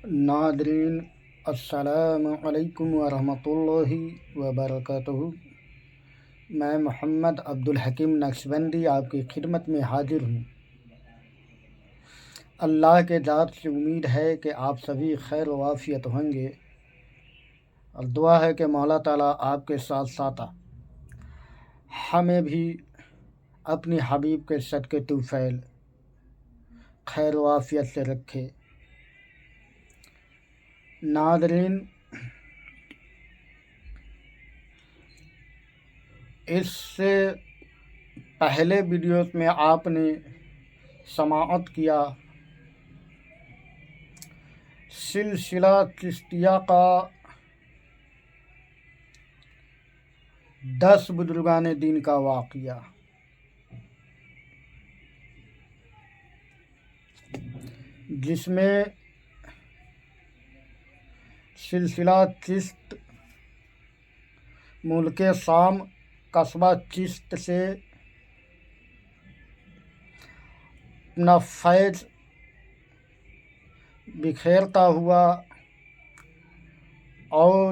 ناظرین السلام علیکم ورحمۃ اللہ وبرکاتہ۔ میں محمد عبدالحکیم نقشبندی آپ کی خدمت میں حاضر ہوں۔ اللہ کے ذات سے امید ہے کہ آپ سبھی خیر و عافیت ہوں گے، اور دعا ہے کہ مولا تعالیٰ آپ کے ساتھ ساتھ ہمیں بھی اپنی حبیب کے صدقے طوفیل خیر و عافیت سے رکھے۔ ناظرین، اس سے پہلے ویڈیوز میں آپ نے سماعت کیا سلسلہ چشتیہ کا 10 بزرگان دین کا واقعہ، جس میں سلسلہ چشت ملک شام قصبہ چشت سے اپنا فیض بکھیرتا ہوا اور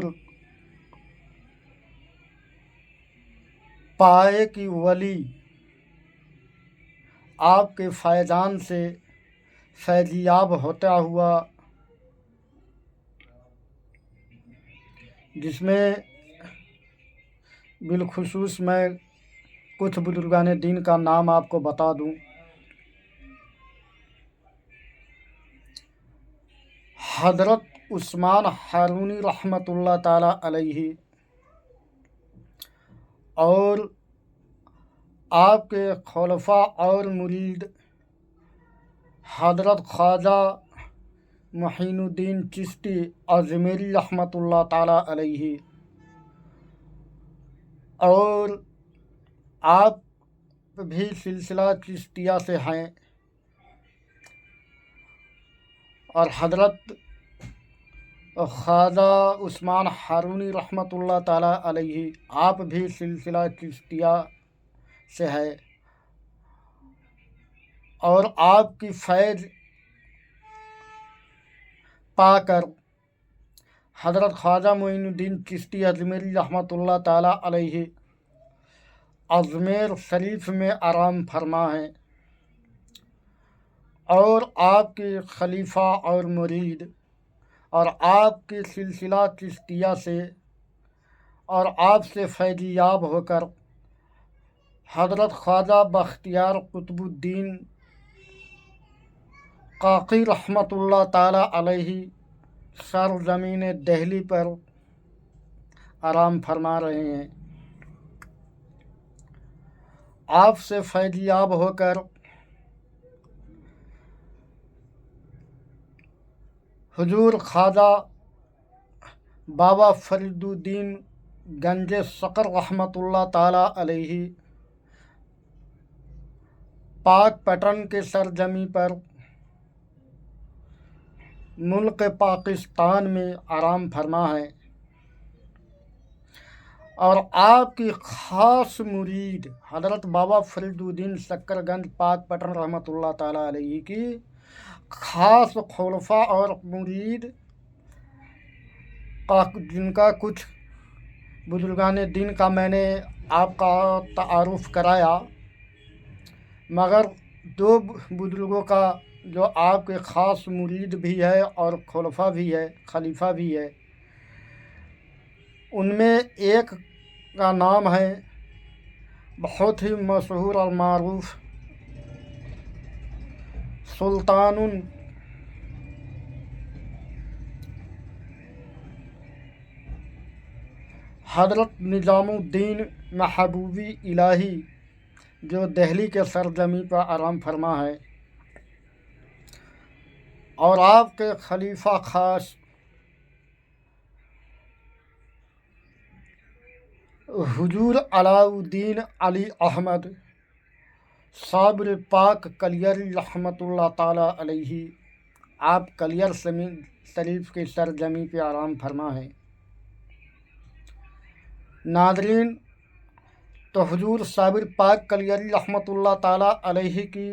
پائے کی ولی آپ کے فیضان سے فیضیاب ہوتا ہوا، جس میں بالخصوص میں کچھ بزرگان دین کا نام آپ کو بتا دوں۔ حضرت عثمان ہارونی رحمۃ اللہ تعالیٰ علیہ اور آپ کے خلفاء اور مرید حضرت خواجہ معین الدین چشتی اجمیری رحمۃ اللہ تعالیٰ علیہ اور آپ بھی سلسلہ چشتیہ سے ہیں، اور حضرت خواجہ عثمان ہارونی رحمۃ اللہ تعالیٰ علیہ آپ بھی سلسلہ چشتیہ سے ہے، اور آپ کی فیض پا کر حضرت خواجہ معین الدین چشتی اجمیری رحمۃ اللہ تعالیٰ علیہ اجمیر شریف میں آرام فرما ہیں، اور آپ کے خلیفہ اور مرید اور آپ کے سلسلہ چشتیہ سے اور آپ سے فیضیاب ہو کر حضرت خواجہ بختیار قطب الدین قاقی رحمۃ اللہ تعالیٰ علیہ سرزمین دہلی پر آرام فرما رہے ہیں۔ آپ سے فیضیاب ہو کر حضور خواجہ بابا فرید الدین گنج سقر رحمۃ اللہ تعالیٰ علیہ پاک پٹن کے سرزمین پر ملک پاکستان میں آرام فرما ہے، اور آپ کی خاص مرید حضرت بابا فرید الدین سکر گنج پاک پٹن رحمۃ اللہ تعالیٰ علیہ کی خاص خلفاء اور مرید جن کا کچھ بزرگان دین کا میں نے آپ کا تعارف کرایا، مگر 2 بزرگوں کا جو آپ کے خاص مرید بھی ہے اور خلفاء بھی ہے، خلیفہ بھی ہے، ان میں ایک کا نام ہے بہت ہی مشہور اور معروف سلطان حضرت نظام الدین محبوبی الہی، جو دہلی کے سرزمین پر آرام فرما ہے، اور آپ کے خلیفہ خاص حضور علاء الدین علی احمد صابر پاک کلیری رحمۃ اللہ تعالیٰ علیہ آپ کلیر شریف کے سرزمین پہ آرام فرما ہے۔ ناظرین، تو حضور صابر پاک کلیری رحمۃ اللہ تعالیٰ علیہ کی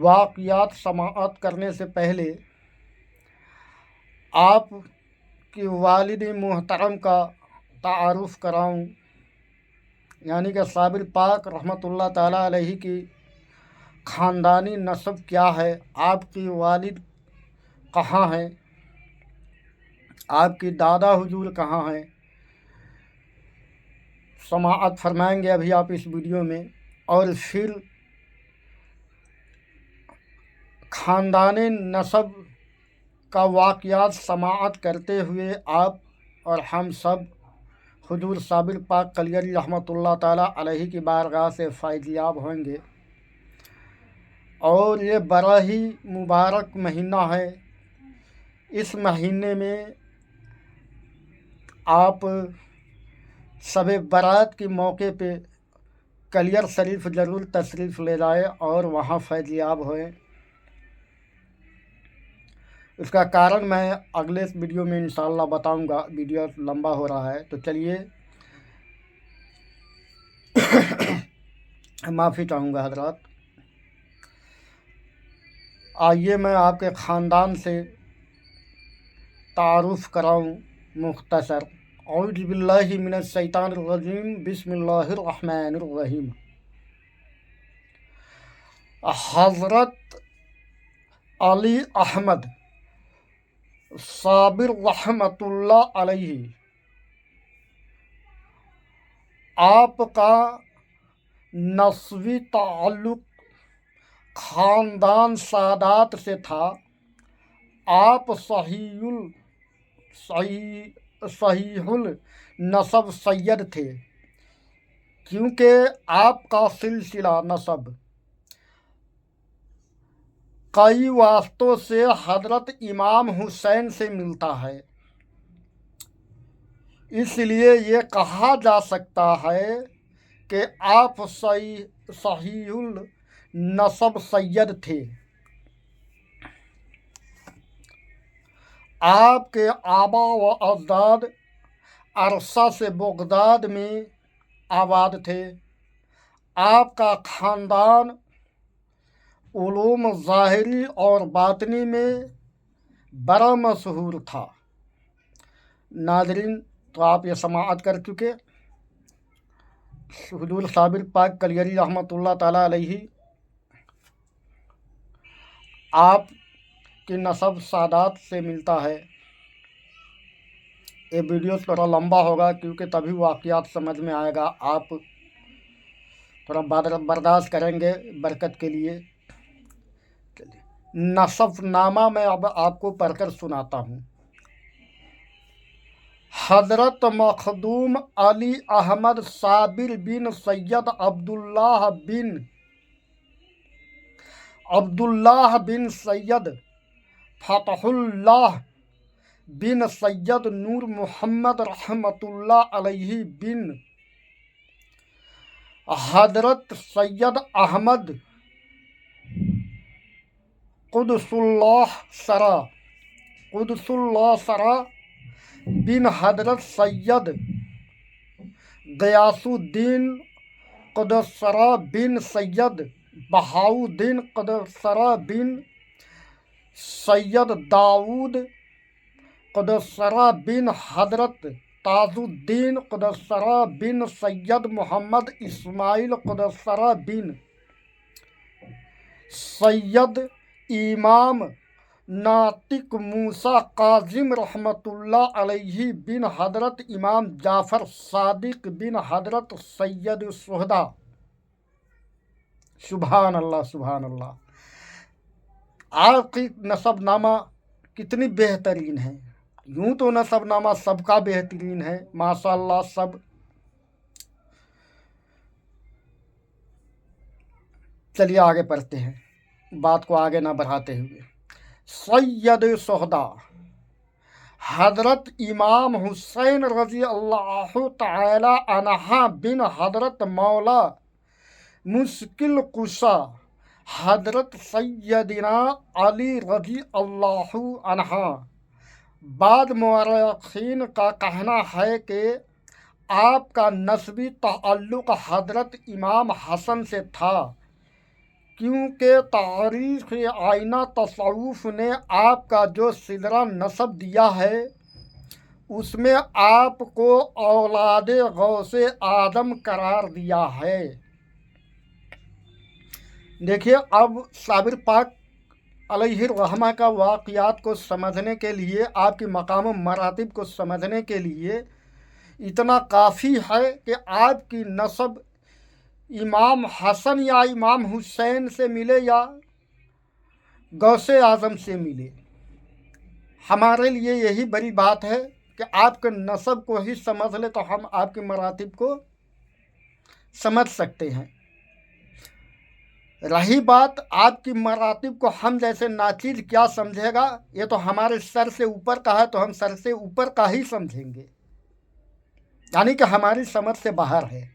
واقعات سماعت کرنے سے پہلے آپ کی والد محترم کا تعارف کراؤں، یعنی کہ صابر پاک رحمۃ اللہ تعالیٰ علیہ کی خاندانی نسب کیا ہے، آپ کی والد کہاں ہیں، آپ کی دادا حضور کہاں ہیں، سماعت فرمائیں گے ابھی آپ اس ویڈیو میں، اور پھر خاندانی نسب کا واقعات سماعت کرتے ہوئے آپ اور ہم سب حضور صابر پاک کلیری رحمۃ اللہ تعالیٰ علیہ کی بارگاہ سے فیض یاب ہوں گے۔ اور یہ بڑا ہی مبارک مہینہ ہے، اس مہینے میں آپ شب برات کے موقع پہ کلیر شریف ضرور تشریف لے جائیں اور وہاں فیض یاب ہوئیں۔ اس کا کارن میں اگلے ویڈیو میں انشاءاللہ بتاؤں گا، ویڈیو لمبا ہو رہا ہے تو چلیے معافی چاہوں گا حضرات۔ آئیے میں آپ کے خاندان سے تعارف کراؤں مختصر۔ اعوذ باللہ من الشیطان الرجیم، بسم اللہ الرحمن الرحیم۔ حضرت علی احمد صابر رحمۃ اللہ علیہ، آپ کا نسبی تعلق خاندان سادات سے تھا۔ آپ صحیح النسب سید تھے، کیونکہ آپ کا سلسلہ نسب کئی واسطوں سے حضرت امام حسین سے ملتا ہے، اس لیے یہ کہا جا سکتا ہے کہ آپ صحیح النسب سید تھے۔ آپ کے آبا و اجداد عرصہ سے بغداد میں آباد تھے۔ آپ کا خاندان علوم ظاہری اور باطنی میں بڑا مشہور تھا۔ ناظرین، تو آپ یہ سماعت کر چکے حضور صابر پاک کلیری رحمۃ اللہ تعالیٰ علیہ، آپ کی نسب سادات سے ملتا ہے۔ یہ ویڈیو تھوڑا لمبا ہوگا کیونکہ تبھی واقعات سمجھ میں آئے گا، آپ تھوڑا برداشت کریں گے برکت کے لیے۔ نسب نامہ میں اب آپ کو پڑھ کر سناتا ہوں۔ حضرت مخدوم علی احمد صابر بن سید عبداللہ بن سید فتح اللہ بن سید نور محمد رحمۃ اللہ علیہ بن حضرت سید احمد قدس اللہ سرا بن حضرت سید غیاث الدین قدسرا بن سید بہاؤدین قدسرا بن سید داؤد قدسرا بن حضرت تاج الدین قدسرا بن سید محمد اسماعیل قدسرا بن سید امام ناطق موسیٰ کاظم رحمۃ اللہ علیہ بن حضرت امام جعفر صادق بن حضرت سید الشہداء۔ سبحان اللہ، سبحان اللہ۔ آپ کی نسب نامہ کتنی بہترین ہے، یوں تو نسب نامہ سب کا بہترین ہے ماشاء اللہ سب۔ چلیے آگے پڑھتے ہیں، بات کو آگے نہ بڑھاتے ہوئے۔ سید شہداء حضرت امام حسین رضی اللہ تعالی عنہ بن حضرت مولا مشکل کشا حضرت سیدنا علی رضی اللہ عنہ۔ بعض مورخین کا کہنا ہے کہ آپ کا نسبی تعلق حضرت امام حسن سے تھا، کیونکہ تاریخ آئینہ تصوف نے آپ کا جو سدرہ نسب دیا ہے اس میں آپ کو اولاد غوث آدم قرار دیا ہے۔ دیکھیے، اب صابر پاک علیہ الرحمہ کا واقعات کو سمجھنے کے لیے، آپ کی مقام و مراتب کو سمجھنے کے لیے اتنا کافی ہے کہ آپ کی نسب امام حسن یا امام حسین سے ملے یا غوث اعظم سے ملے، ہمارے لیے یہی بڑی بات ہے کہ آپ کے نسب کو ہی سمجھ لے تو ہم آپ کے مراتب کو سمجھ سکتے ہیں۔ رہی بات آپ کی مراتب کو ہم جیسے ناچیز کیا سمجھے گا، یہ تو ہمارے سر سے اوپر کا ہے تو ہم سر سے اوپر کا ہی سمجھیں گے، یعنی کہ ہماری سمجھ سے باہر ہے،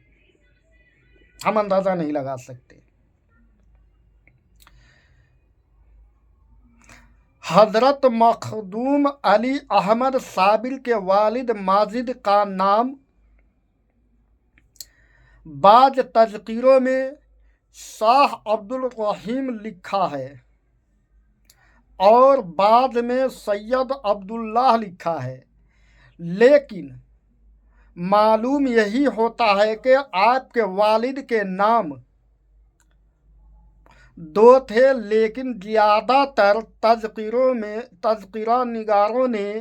ہم اندازہ نہیں لگا سکتے۔ حضرت مخدوم علی احمد صابر کے والد ماجد کا نام بعض تذکیروں میں شاہ عبدالرحیم لکھا ہے اور بعض میں سید عبداللہ لکھا ہے، لیکن معلوم یہی ہوتا ہے کہ آپ کے والد کے نام دو تھے، لیکن زیادہ تر تذکرہ نگاروں نے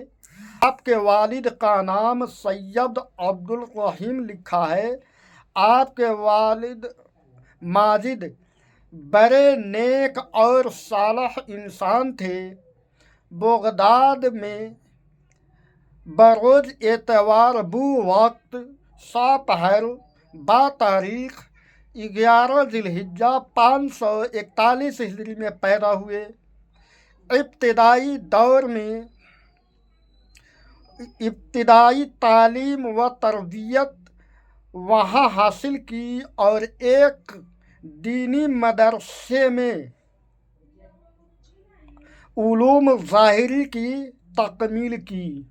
آپ کے والد کا نام سید عبدالرحیم لکھا ہے۔ آپ کے والد ماجد بڑے نیک اور صالح انسان تھے۔ بغداد میں بروز اتوار بو وقت سپہر بتاریخ 11 ذی الحجہ 541 ہجری میں پیدا ہوئے۔ ابتدائی دور میں ابتدائی تعلیم و تربیت وہاں حاصل کی اور ایک دینی مدرسے میں علوم ظاہری کی تکمیل کی۔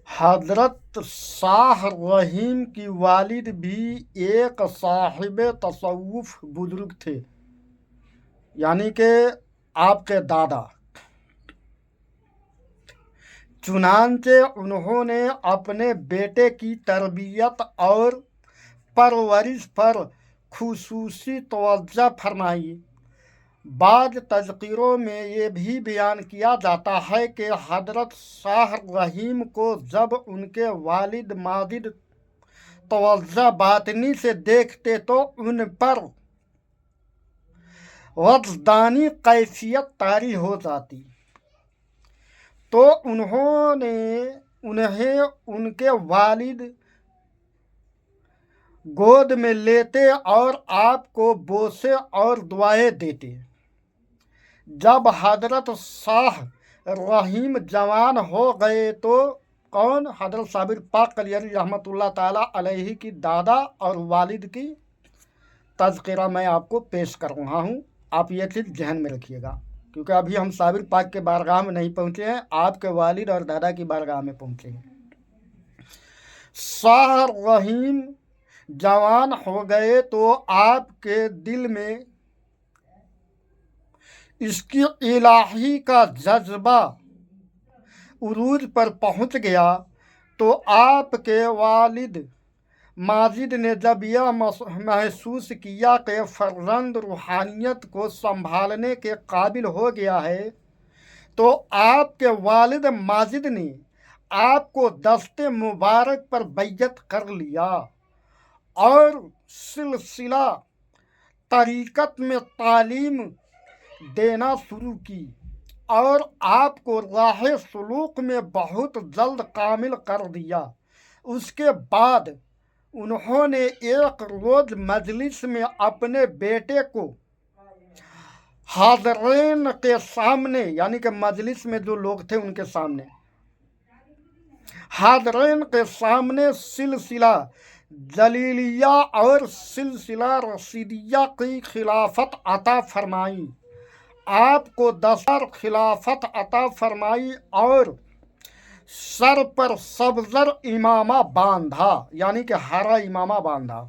حضرت شاہ رحیم کی والد بھی ایک صاحب تصوف بزرگ تھے، یعنی کہ آپ کے دادا۔ چنانچہ انہوں نے اپنے بیٹے کی تربیت اور پرورش پر خصوصی توجہ فرمائی۔ بعض تذکیروں میں یہ بھی بیان کیا جاتا ہے کہ حضرت شاہ رحیم کو جب ان کے والد ماجد توجہ باطنی سے دیکھتے تو ان پر وجدانی کیفیت طاری ہو جاتی، تو انہیں ان کے والد گود میں لیتے اور آپ کو بوسے اور دعائیں دیتے۔ جب حضرت شاہ رحیم جوان ہو گئے تو حضرت صابر پاک علیہ رحمۃ اللہ تعالیٰ علیہ کی دادا اور والد کی تذکرہ میں آپ کو پیش کر رہا ہوں، آپ یہ چیز ذہن میں رکھیے گا، کیونکہ ابھی ہم صابر پاک کے بارگاہ میں نہیں پہنچے ہیں، آپ کے والد اور دادا کی بارگاہ میں پہنچے ہیں۔ شاہ رحیم جوان ہو گئے تو آپ کے دل میں اس کی الہی کا جذبہ عروج پر پہنچ گیا، تو آپ کے والد ماجد نے جب یہ محسوس کیا کہ فرزند روحانیت کو سنبھالنے کے قابل ہو گیا ہے، تو آپ کے والد ماجد نے آپ کو دست مبارک پر بیعت کر لیا اور سلسلہ طریقت میں تعلیم دینا شروع کی اور آپ کو راہ سلوک میں بہت جلد کامل کر دیا۔ اس کے بعد انہوں نے ایک روز مجلس میں اپنے بیٹے کو حاضرین کے سامنے، یعنی کہ مجلس میں جو لوگ تھے ان کے سامنے، حاضرین کے سامنے سلسلہ جلیلیہ اور سلسلہ رشیدیہ کی خلافت عطا فرمائی۔ آپ کو دستار خلافت عطا فرمائی اور سر پر سبزر امامہ باندھا، یعنی کہ ہرا امامہ باندھا۔